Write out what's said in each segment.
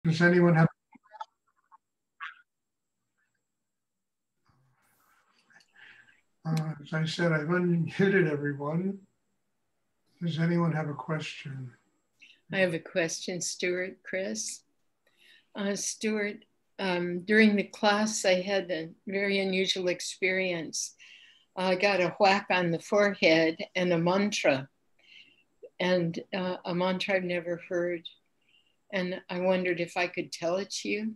Does anyone have, as I said, I've unmuted everyone. Does anyone have a question? I have a question, Stuart, Chris. Stuart, during the class, I had a very unusual experience. I got a whack on the forehead and a mantra I've never heard. And I wondered if I could tell it to you.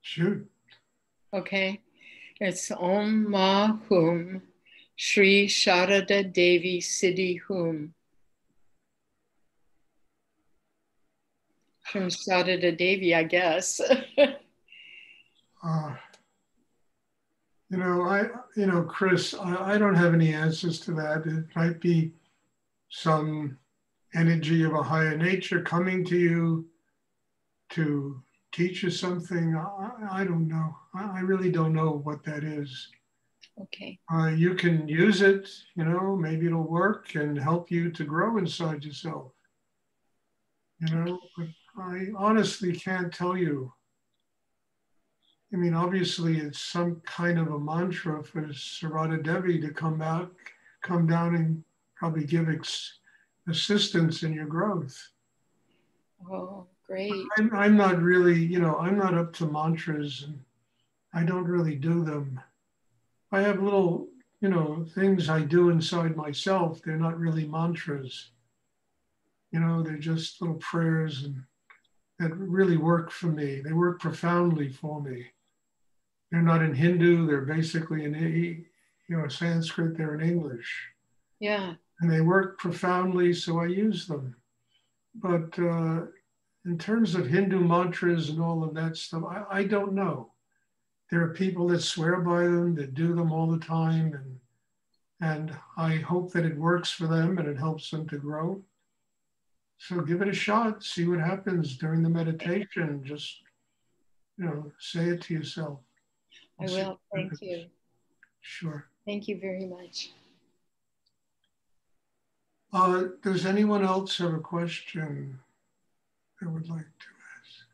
Shoot. Okay. It's Om Ma Hum Shri Sharada Devi Siddhi Hum. From Sharada Devi, I guess. Chris, I don't have any answers to that. It might be some energy of a higher nature coming to you to teach you something. I don't know. I really don't know what that is. Okay. You can use it, maybe it'll work and help you to grow inside yourself. But I honestly can't tell you. I mean, obviously, it's some kind of a mantra for Sarada Devi to come down and probably give assistance in your growth. Oh, great. I'm not really, I'm not up to mantras, and I don't really do them. I have little, things I do inside myself. They're not really mantras. They're just little prayers and that really work for me. They work profoundly for me. They're not in Hindu. They're basically in, Sanskrit. They're in English. Yeah. And they work profoundly, so I use them. But in terms of Hindu mantras and all of that stuff, I don't know. There are people that swear by them, that do them all the time, and I hope that it works for them and it helps them to grow. So give it a shot, see what happens during the meditation. Just, say it to yourself. I will. Thank you. Sure. Thank you very much. Does anyone else have a question they would like to ask?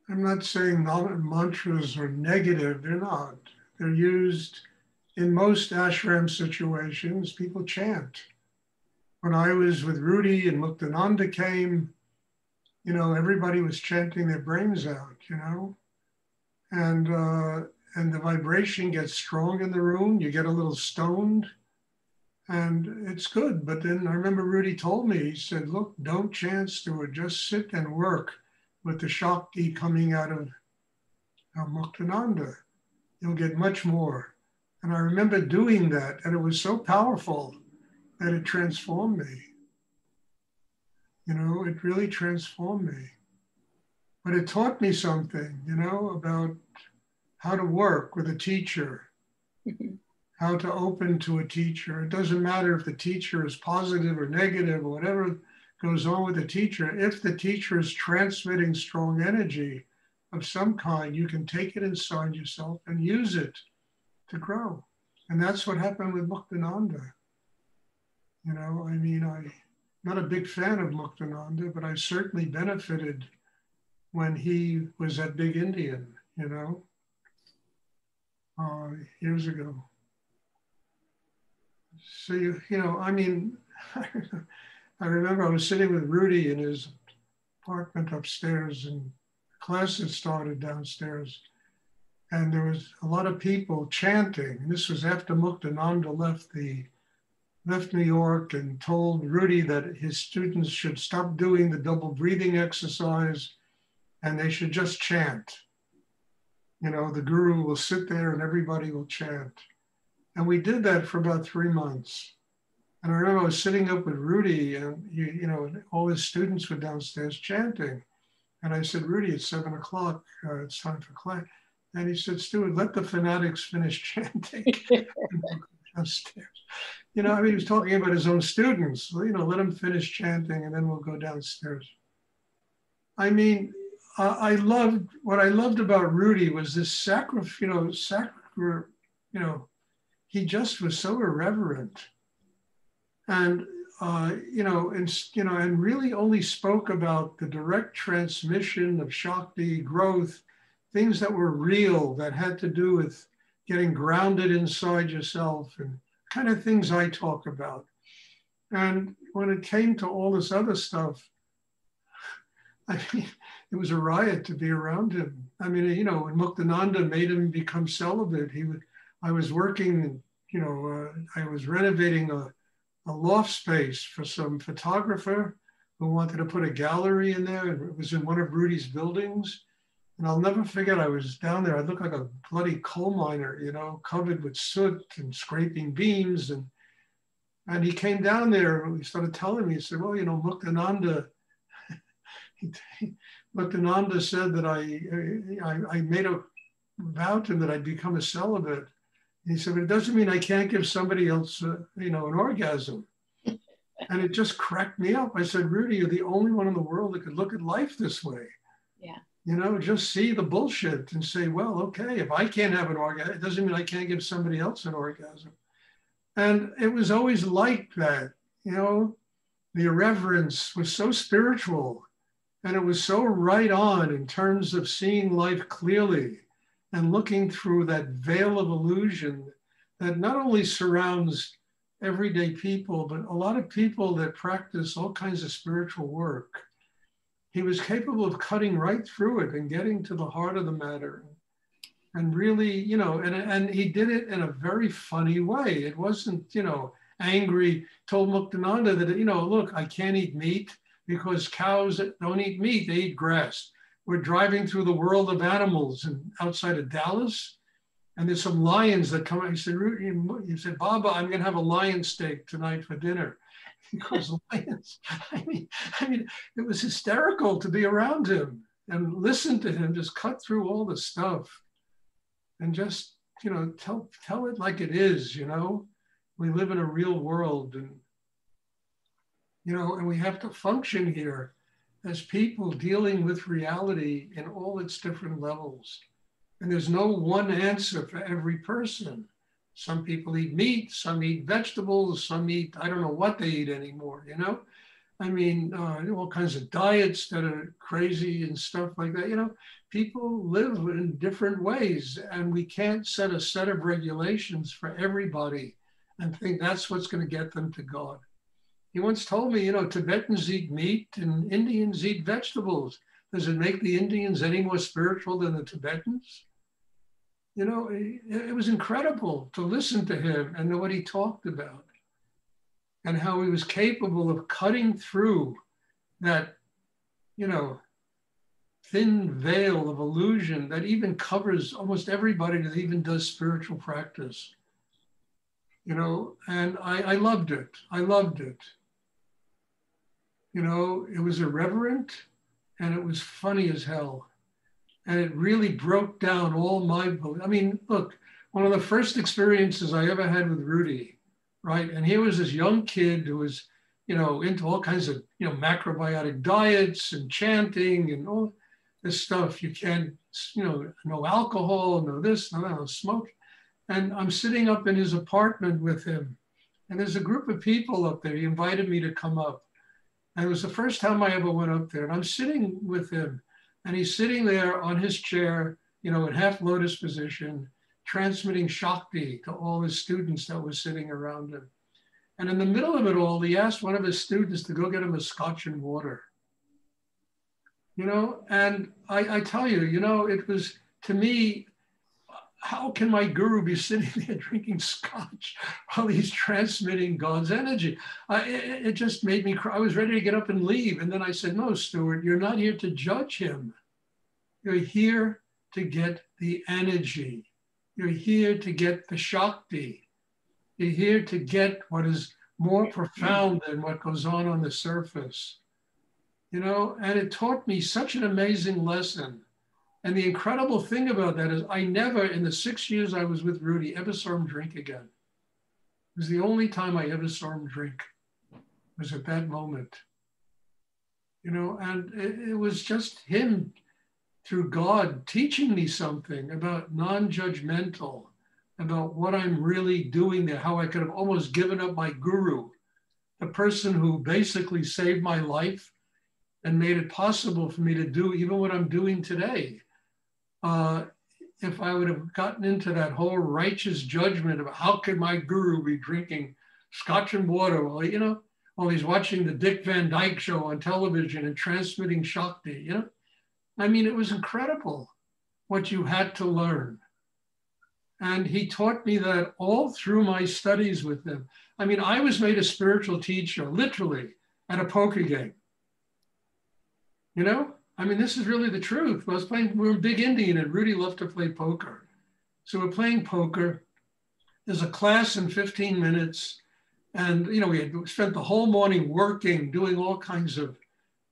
I'm not saying mantras are negative. They're not. They're used in most ashram situations. People chant. When I was with Rudi and Muktananda came, everybody was chanting their brains out, and the vibration gets strong in the room. You get a little stoned, and it's good. But then I remember Rudi told me, he said, "Look, don't chant, Stuart. Just sit and work with the Shakti coming out of Muktananda. You'll get much more." And I remember doing that, and it was so powerful that it transformed me. It really transformed me. But it taught me something, about how to work with a teacher, how to open to a teacher. It doesn't matter if the teacher is positive or negative or whatever goes on with the teacher. If the teacher is transmitting strong energy of some kind, you can take it inside yourself and use it to grow. And that's what happened with Muktananda. I'm not a big fan of Muktananda, but I certainly benefited when he was at Big Indian, years ago. So, I remember I was sitting with Rudi in his apartment upstairs, and class had started downstairs. And there was a lot of people chanting. And this was after Muktananda left New York and told Rudi that his students should stop doing the double breathing exercise and they should just chant. The guru will sit there and everybody will chant. And we did that for about 3 months. And I remember I was sitting up with Rudi and, all his students were downstairs chanting. And I said, "Rudi, it's 7 o'clock. It's time for class." And he said, "Stuart, let the fanatics finish chanting." Downstairs. He was talking about his own students. Let him finish chanting and then we'll go downstairs. what I loved about Rudi was this he just was so irreverent, and and really only spoke about the direct transmission of Shakti growth, things that were real, that had to do with getting grounded inside yourself and kind of things I talk about. And when it came to all this other stuff, I mean, it was a riot to be around him. I mean, when Muktananda made him become celibate, I was working, I was renovating a loft space for some photographer who wanted to put a gallery in there. It was in one of Rudi's buildings. And I'll never forget, I was down there. I looked like a bloody coal miner, covered with soot and scraping beams. And he came down there and he started telling me, he said, well, Muktananda, Muktananda said that I made a vow to him that I'd become a celibate. And he said, but it doesn't mean I can't give somebody else, an orgasm. And it just cracked me up. I said, Rudi, you're the only one in the world that could look at life this way. Yeah. Just see the bullshit and say, well, okay, if I can't have an orgasm, it doesn't mean I can't give somebody else an orgasm. And it was always like that, the irreverence was so spiritual and it was so right on in terms of seeing life clearly and looking through that veil of illusion that not only surrounds everyday people, but a lot of people that practice all kinds of spiritual work. He was capable of cutting right through it and getting to the heart of the matter. And really, and he did it in a very funny way. It wasn't, angry, told Muktananda that, look, I can't eat meat because cows don't eat meat, they eat grass. We're driving through the world of animals and outside of Dallas, and there's some lions that come out. He said, Baba, I'm going to have a lion steak tonight for dinner. Because lions, I mean, it was hysterical to be around him and listen to him just cut through all the stuff and just, tell it like it is, We live in a real world and, and we have to function here as people dealing with reality in all its different levels. And there's no one answer for every person. Some people eat meat, some eat vegetables, some eat, I don't know what they eat anymore, all kinds of diets that are crazy and stuff like that. People live in different ways and we can't set a set of regulations for everybody and think that's what's going to get them to God. He once told me, Tibetans eat meat and Indians eat vegetables. Does it make the Indians any more spiritual than the Tibetans? It was incredible to listen to him and know what he talked about and how he was capable of cutting through that, thin veil of illusion that even covers almost everybody that even does spiritual practice. And I loved it. I loved it. It was irreverent and it was funny as hell. And it really broke down all my beliefs. I mean, look, one of the first experiences I ever had with Rudi, right? And he was this young kid who was, into all kinds of, macrobiotic diets and chanting and all this stuff. You can't, no alcohol, no this, no that, no smoke. And I'm sitting up in his apartment with him. And there's a group of people up there. He invited me to come up. And it was the first time I ever went up there. And I'm sitting with him. And he's sitting there on his chair, in half lotus position, transmitting Shakti to all his students that were sitting around him. And in the middle of it all, he asked one of his students to go get him a scotch and water. And I tell you, it was, to me, how can my guru be sitting there drinking scotch while he's transmitting God's energy? It just made me cry. I was ready to get up and leave. And then I said, no, Stuart, you're not here to judge him. You're here to get the energy. You're here to get the Shakti. You're here to get what is more profound than what goes on the surface. And it taught me such an amazing lesson. And the incredible thing about that is I never, in the 6 years I was with Rudi, ever saw him drink again. It was the only time I ever saw him drink, was at that moment. And it was just him through God teaching me something about non-judgmental, about what I'm really doing there, how I could have almost given up my guru, the person who basically saved my life and made it possible for me to do even what I'm doing today. If I would have gotten into that whole righteous judgment of how could my guru be drinking scotch and water while, while he's watching the Dick Van Dyke Show on television and transmitting Shakti, I mean, it was incredible what you had to learn. And he taught me that all through my studies with him. I mean, I was made a spiritual teacher, literally, at a poker game. I mean, this is really the truth. We were big Indian and Rudi loved to play poker. So we're playing poker. There's a class in 15 minutes. And, we had spent the whole morning working, doing all kinds of,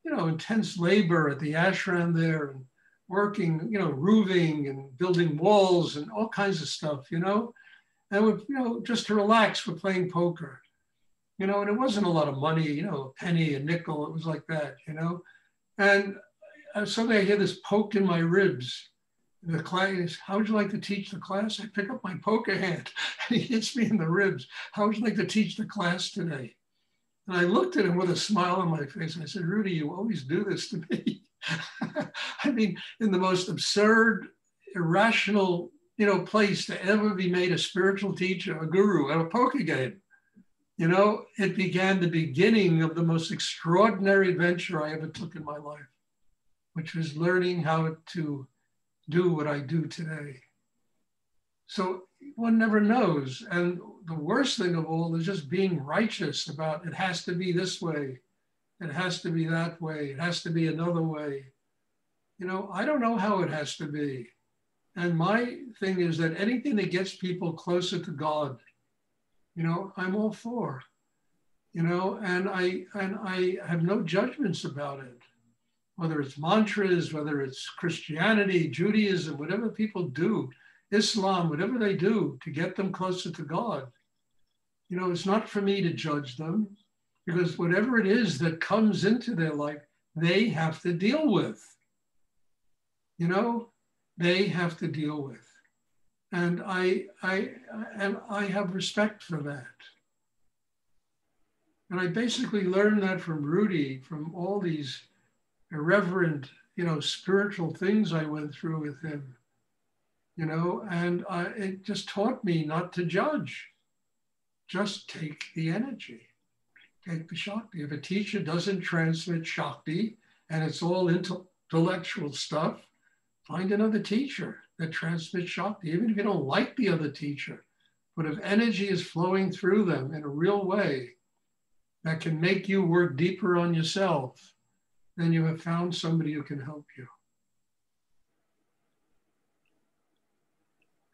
intense labor at the ashram there and working, roofing and building walls and all kinds of stuff, and we, just to relax, we're playing poker, and it wasn't a lot of money, a penny, a nickel, it was like that, and suddenly I hear this poke in my ribs. The class, how would you like to teach the class? I pick up my poker hand and he hits me in the ribs. How would you like to teach the class today? And I looked at him with a smile on my face and I said, Rudi, you always do this to me. I mean, in the most absurd, irrational, place to ever be made a spiritual teacher, a guru at a poker game. It began the beginning of the most extraordinary adventure I ever took in my life, which was learning how to do what I do today. So one never knows. And the worst thing of all is just being righteous about it has to be this way. It has to be that way. It has to be another way. I don't know how it has to be. And my thing is that anything that gets people closer to God, I'm all for, and I have no judgments about it. Whether it's mantras, whether it's Christianity, Judaism, whatever people do, Islam, whatever they do to get them closer to God. It's not for me to judge them because whatever it is that comes into their life, they have to deal with. They have to deal with. And I have respect for that. And I basically learned that from Rudi, from all these irreverent, spiritual things I went through with him, and it just taught me not to judge. Just take the energy, take the Shakti. If a teacher doesn't transmit Shakti and it's all intellectual stuff, find another teacher that transmits Shakti, even if you don't like the other teacher. But if energy is flowing through them in a real way that can make you work deeper on yourself, then you have found somebody who can help you.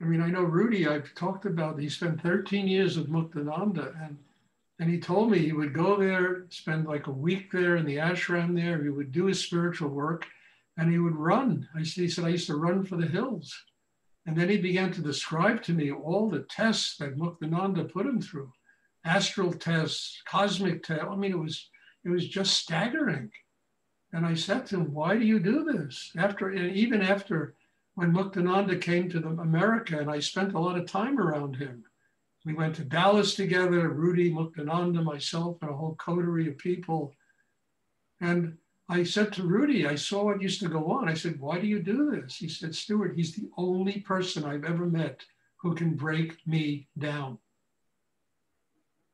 I mean, I know Rudi, I've talked about, he spent 13 years with Muktananda, and he told me he would go there, spend like a week there in the ashram there, he would do his spiritual work, and he would run. He said, I used to run for the hills. And then he began to describe to me all the tests that Muktananda put him through, astral tests, cosmic tests. I mean, it was just staggering. And I said to him, why do you do this? Even after when Muktananda came to America, and I spent a lot of time around him. We went to Dallas together, Rudi, Muktananda, myself, and a whole coterie of people. And I said to Rudi, I saw what used to go on. I said, why do you do this? He said, Stuart, he's the only person I've ever met who can break me down.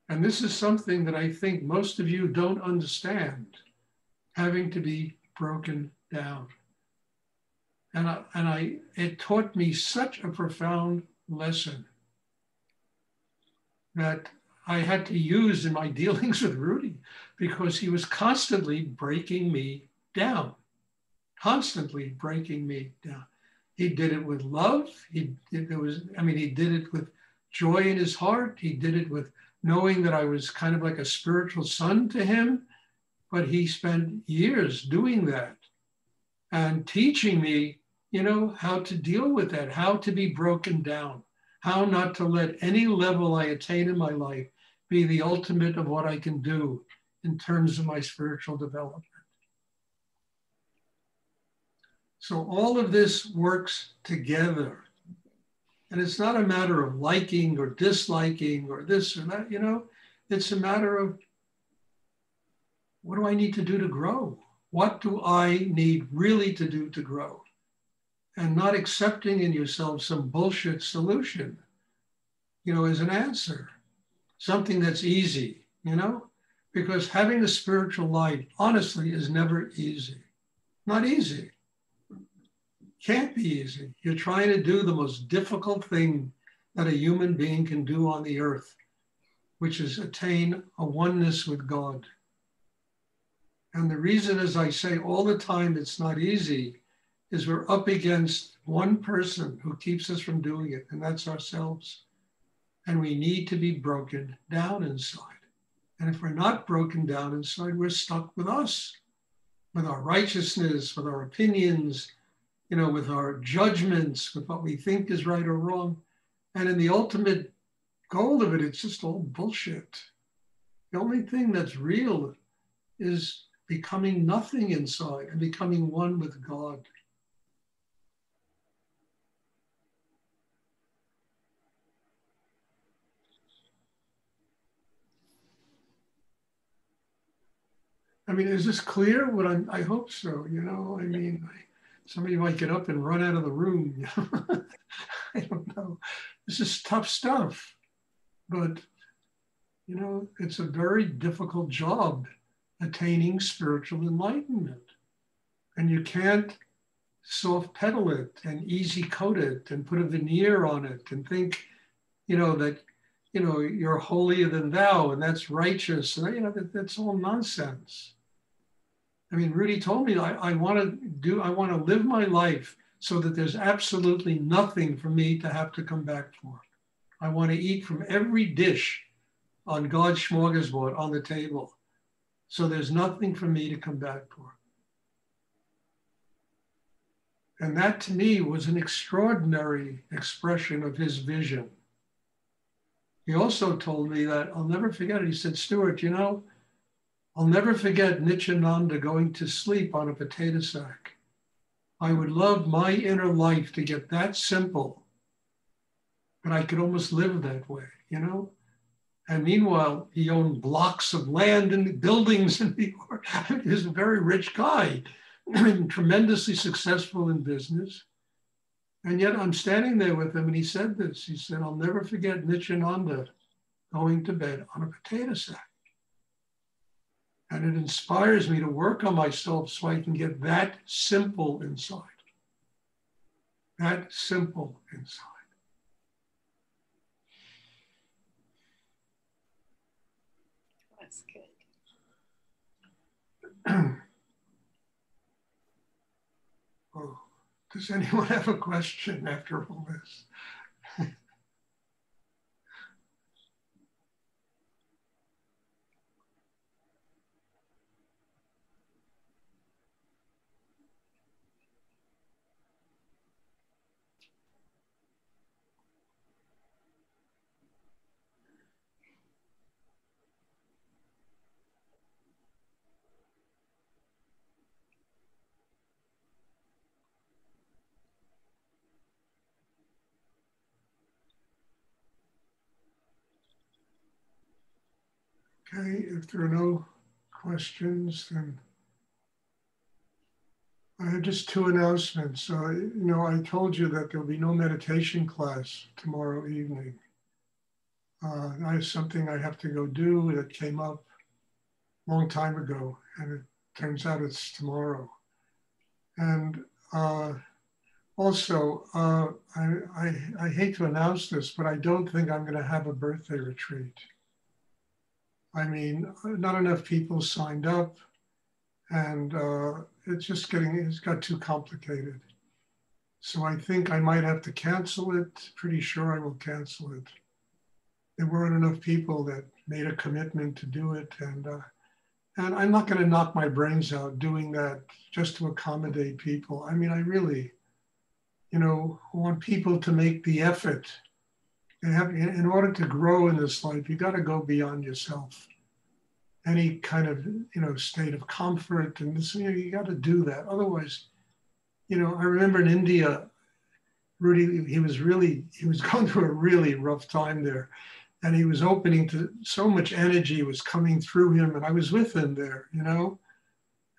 And this is something that I think most of you don't understand, having to be broken down. And it taught me such a profound lesson that I had to use in my dealings with Rudi, because he was constantly breaking me down, constantly breaking me down. He did it with love. He did it with joy in his heart. He did it with knowing that I was kind of like a spiritual son to him, but he spent years doing that and teaching me, how to deal with that, how to be broken down, how not to let any level I attain in my life be the ultimate of what I can do in terms of my spiritual development. So all of this works together. And it's not a matter of liking or disliking or this or that, you know, it's a matter of what do I need to do to grow? What do I need really to do to grow? And not accepting in yourself some bullshit solution, you know, as an answer, something that's easy, you know, because having a spiritual life, honestly, is never easy. Not easy. Can't be easy. You're trying to do the most difficult thing that a human being can do on the earth, which is attain a oneness with God. And the reason, as I say all the time, it's not easy, is we're up against one person who keeps us from doing it, and that's ourselves. And we need to be broken down inside. And if we're not broken down inside, we're stuck with us, with our righteousness, with our opinions, you know, with our judgments, with what we think is right or wrong. And in the ultimate goal of it, it's just all bullshit. The only thing that's real is becoming nothing inside and becoming one with God. I mean, is this clear? I hope so, you know, I mean, somebody might get up and run out of the room. You know? I don't know. This is tough stuff, but, you know, it's a very difficult job attaining spiritual enlightenment. And you can't soft pedal it and easy coat it and put a veneer on it and think, you know, that, you know, you're holier than thou and that's righteous. And, you know, that's all nonsense. I mean, Rudi told me I want to live my life so that there's absolutely nothing for me to have to come back for. I want to eat from every dish on God's smorgasbord on the table. So there's nothing for me to come back for. And that to me was an extraordinary expression of his vision. He also told me that, I'll never forget it. He said, Stuart, you know, I'll never forget Nityananda going to sleep on a potato sack. I would love my inner life to get that simple, but I could almost live that way, you know? And meanwhile, he owned blocks of land and buildings in New York. He was a very rich guy, tremendously successful in business. And yet I'm standing there with him and he said this. He said, I'll never forget Nityananda going to bed on a potato sack. And it inspires me to work on myself so I can get that simple inside. That simple inside. That's good. Oh, does anyone have a question after all this? Okay, if there are no questions, then I have just two announcements. You know, I told you that there'll be no meditation class tomorrow evening. I have something I have to go do that came up a long time ago, and it turns out it's tomorrow. And also, I hate to announce this, but I don't think I'm going to have a birthday retreat. I mean, not enough people signed up, and it's got too complicated. So I think I might have to cancel it. Pretty sure I will cancel it. There weren't enough people that made a commitment to do it, and I'm not going to knock my brains out doing that just to accommodate people. I mean, I really, you know, want people to make the effort. In order to grow in this life, you got to go beyond yourself. Any kind of, you know, state of comfort and this, you know, you got to do that. Otherwise, You know, I remember in India, Rudi, he was going through a really rough time there. And he was opening to so much energy was coming through him. And I was with him there, you know.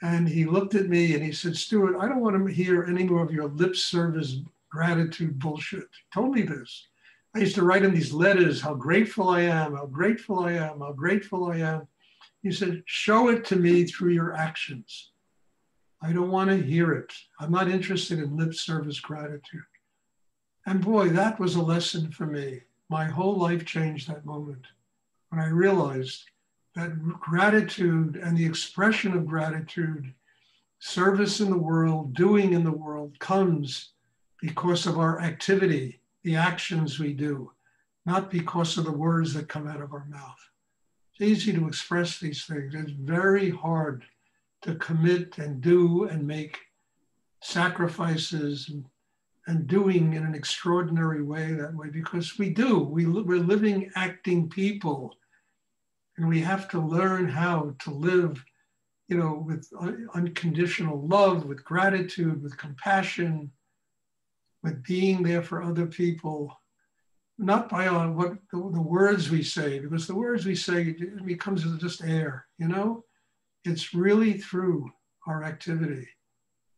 And he looked at me and he said, Stuart, I don't want to hear any more of your lip service gratitude bullshit. He told me this. I used to write him these letters, how grateful I am, how grateful I am, how grateful I am. He said, show it to me through your actions. I don't want to hear it. I'm not interested in lip service gratitude. And boy, that was a lesson for me. My whole life changed that moment when I realized that gratitude and the expression of gratitude, service in the world, doing in the world comes because of our activity, the actions we do, not because of the words that come out of our mouth. It's easy to express these things. It's very hard to commit and do and make sacrifices and doing in an extraordinary way that way, because we do. We're living, acting people, and we have to learn how to live, you know, with unconditional love, with gratitude, with compassion, with being there for other people, not by what the words we say, because the words we say it becomes just air, you know? It's really through our activity,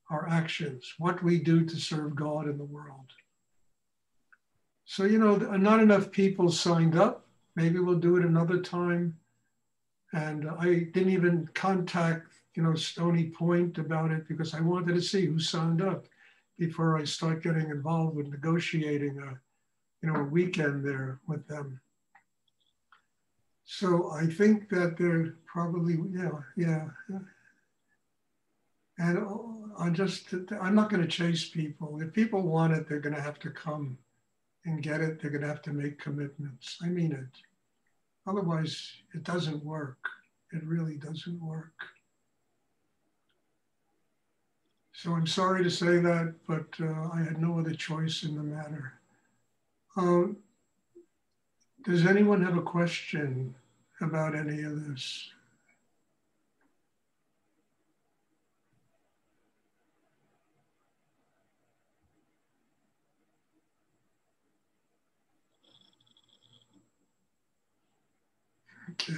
our actions, what we do to serve God in the world. So, you know, not enough people signed up. Maybe we'll do it another time. And I didn't even contact, you know, Stony Point about it because I wanted to see who signed up before I start getting involved with negotiating a weekend there with them. So I think that they're probably, yeah. And I'm not going to chase people. If people want it, they're going to have to come and get it. They're going to have to make commitments. I mean it. Otherwise, it doesn't work. It really doesn't work. So I'm sorry to say that, but I had no other choice in the matter. Does anyone have a question about any of this? Okay.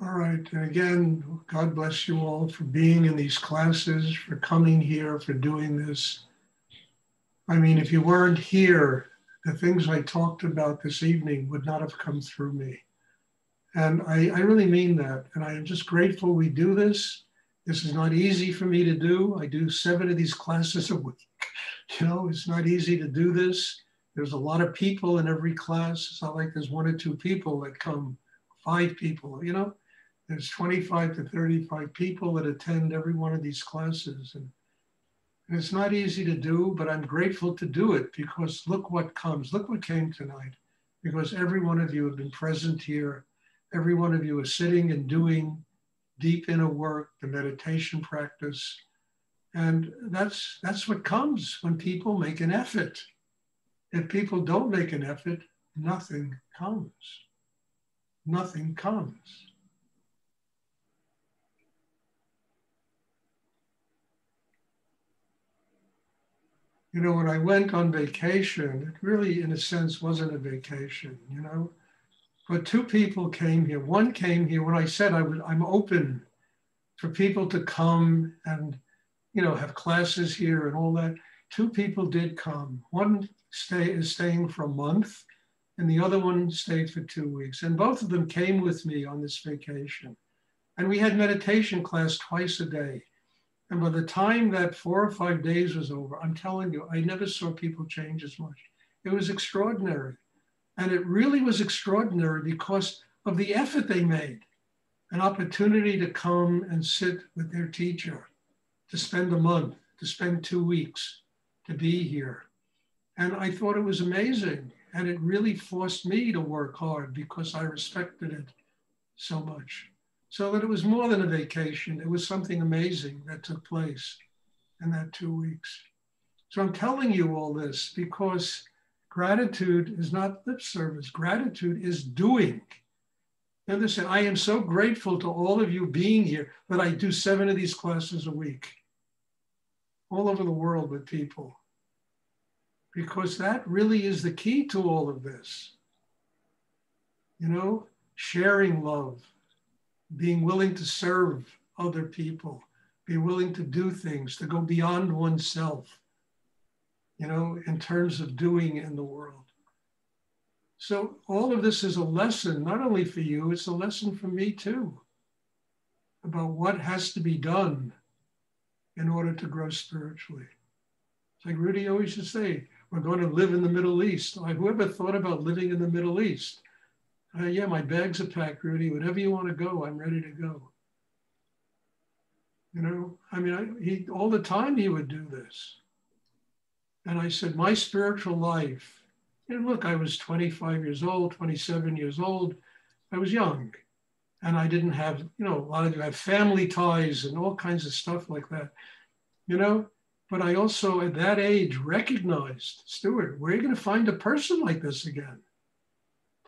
All right. And again, God bless you all for being in these classes, for coming here, for doing this. I mean, if you weren't here, the things I talked about this evening would not have come through me. And I really mean that. And I am just grateful we do this. This is not easy for me to do. I do 7 of these classes a week. You know, it's not easy to do this. There's a lot of people in every class. It's not like there's 1 or 2 people that come, 5 people, you know. There's 25 to 35 people that attend every one of these classes. And it's not easy to do, but I'm grateful to do it because look what comes. Look what came tonight. Because every one of you have been present here. Every one of you is sitting and doing deep inner work, the meditation practice. And that's what comes when people make an effort. If people don't make an effort, nothing comes. Nothing comes. You know, when I went on vacation, it really, in a sense, wasn't a vacation, you know. But 2 people came here. One came here when I said I'm open for people to come and, you know, have classes here and all that. 2 people did come. One is staying for a month, and the other one stayed for 2 weeks. And both of them came with me on this vacation. And we had meditation class twice a day. And by the time that 4 or 5 days was over, I'm telling you, I never saw people change as much. It was extraordinary. And it really was extraordinary because of the effort they made. An opportunity to come and sit with their teacher, to spend a month, to spend 2 weeks, to be here. And I thought it was amazing. And it really forced me to work hard because I respected it so much. So that it was more than a vacation. It was something amazing that took place in that 2 weeks. So I'm telling you all this because gratitude is not lip service. Gratitude is doing. And listen, I am so grateful to all of you being here that I do 7 of these classes a week. all over the world with people, because that really is the key to all of this. You know, sharing love, being willing to serve other people, be willing to do things, to go beyond oneself, you know, in terms of doing in the world. So all of this is a lesson, not only for you, it's a lesson for me too, about what has to be done in order to grow spiritually. It's like Rudi always used to say, we're going to live in the Middle East. Like, whoever thought about living in the Middle East? Yeah, my bags are packed, Rudi. Whenever you want to go, I'm ready to go. You know, I mean, he all the time he would do this. And I said, my spiritual life, and look, I was 25 years old, 27 years old. I was young. And I didn't have, you know, a lot of you have family ties and all kinds of stuff like that, you know. But I also, at that age, recognized, Stuart, where are you going to find a person like this again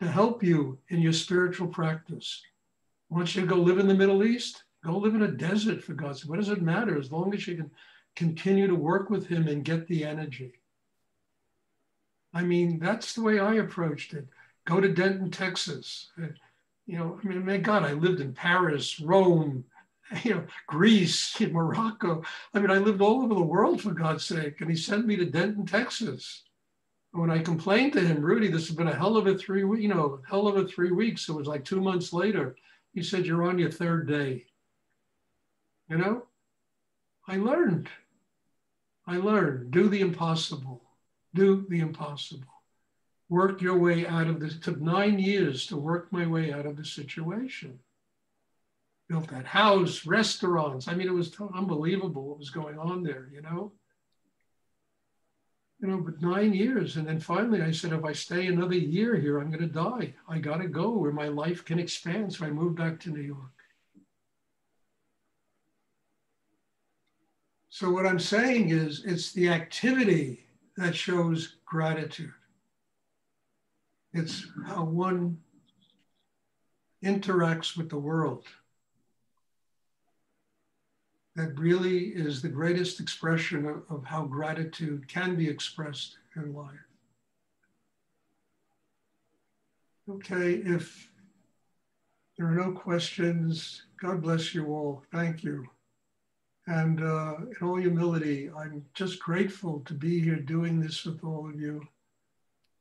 to help you in your spiritual practice? Want you to go live in the Middle East? Go live in a desert, for God's sake. What does it matter as long as you can continue to work with him and get the energy? I mean, that's the way I approached it. Go to Denton, Texas. You know, I mean, my God, I lived in Paris, Rome, you know, Greece, Morocco. I mean, I lived all over the world, for God's sake. And he sent me to Denton, Texas. When I complained to him, Rudi, this has been a hell of a 3 weeks, you know, hell of a 3 weeks. It was like 2 months later. He said, you're on your 3rd day. You know, I learned, do the impossible, do the impossible. Work your way out of this. It took 9 years to work my way out of the situation. Built that house, restaurants. I mean, it was unbelievable what was going on there, you know? You know, but 9 years. And then finally I said, if I stay another year here, I'm going to die. I got to go where my life can expand. So I moved back to New York. So what I'm saying is, it's the activity that shows gratitude. It's how one interacts with the world that really is the greatest expression of how gratitude can be expressed in life. Okay, if there are no questions, God bless you all. Thank you. And in all humility, I'm just grateful to be here doing this with all of you.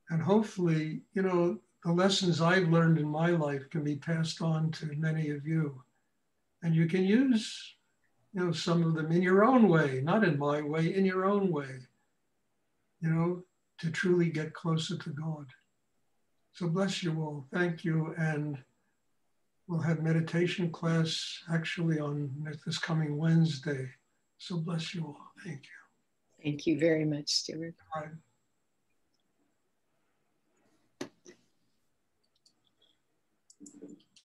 And hopefully, you know, the lessons I've learned in my life can be passed on to many of you. And you can use, you know, some of them in your own way, not in my way, in your own way, you know, to truly get closer to God. So bless you all. Thank you. And we'll have meditation class actually on this coming Wednesday. So bless you all. Thank you. Thank you very much, Stuart. All right.